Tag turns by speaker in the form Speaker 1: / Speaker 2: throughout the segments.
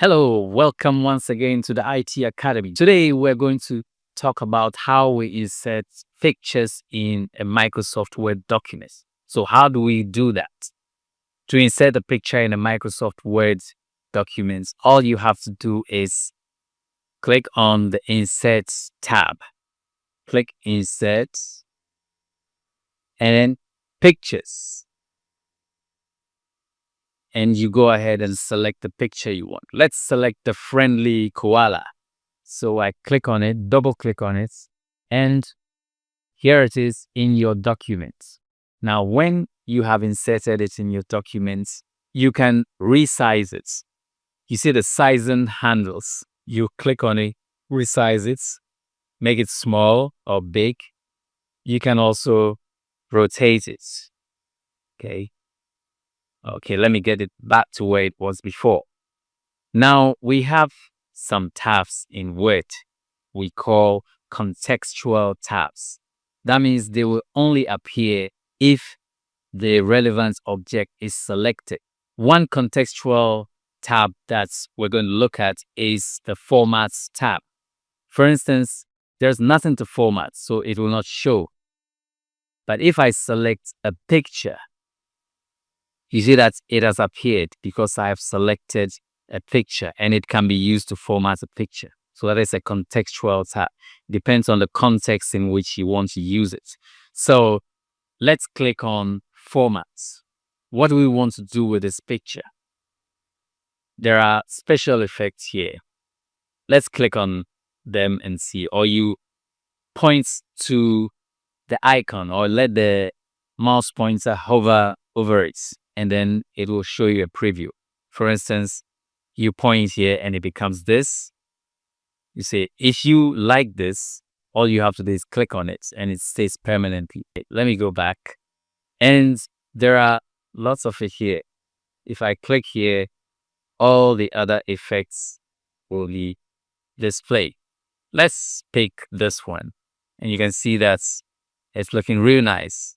Speaker 1: Hello, welcome once again to the IT Academy. Today we're going to talk about how we insert pictures in a Microsoft Word document. So how do we do that? To insert a picture in a Microsoft Word document, all you have to do is click on the Insert tab. Click Insert and then Pictures. And you go ahead and select the picture you want. Let's select the friendly koala. So I click on it, double click on it, and here it is in your documents. Now, when you have inserted it in your documents, you can resize it. You see the sizing handles. You click on it, resize it, make it small or big. You can also rotate it. Okay, let me get it back to where it was before. Now we have some tabs in Word we call contextual tabs. That means they will only appear if the relevant object is selected. One contextual tab that we're going to look at is the Formats tab. For instance, there's nothing to format, so it will not show. But if I select a picture, you see that it has appeared because I have selected a picture and it can be used to format a picture. So that is a contextual tab. Depends on the context in which you want to use it. So let's click on Formats. What do we want to do with this picture? There are special effects here. Let's click on them and see. Or you point to the icon or let the mouse pointer hover over it, and then it will show you a preview. For instance, you point here and it becomes this. You say, if you like this, all you have to do is click on it and it stays permanently. Let me go back. And there are lots of it here. If I click here, all the other effects will be displayed. Let's pick this one. And you can see that it's looking real nice.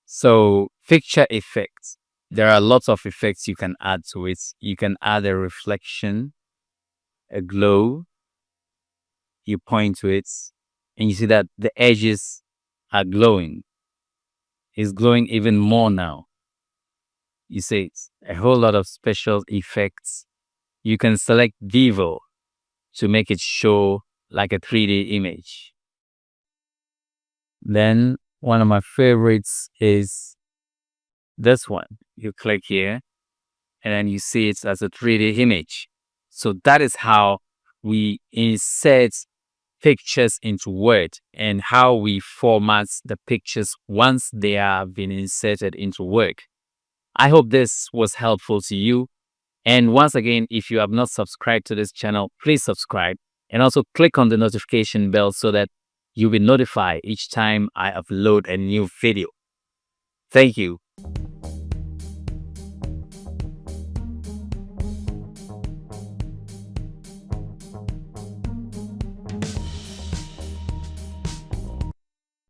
Speaker 1: So picture effects. There are lots of effects you can add to it. You can add a reflection, a glow. You point to it and you see that the edges are glowing. It's glowing even more now. You see it's a whole lot of special effects. You can select Vivo to make it show like a 3D image. Then one of my favorites is this one. You click here and then you see it as a 3D image. So that is how we insert pictures into Word and how we format the pictures once they have been inserted into Word. I hope this was helpful to you. And once again, if you have not subscribed to this channel, please subscribe and also click on the notification bell so that you'll be notified each time I upload a new video. Thank you.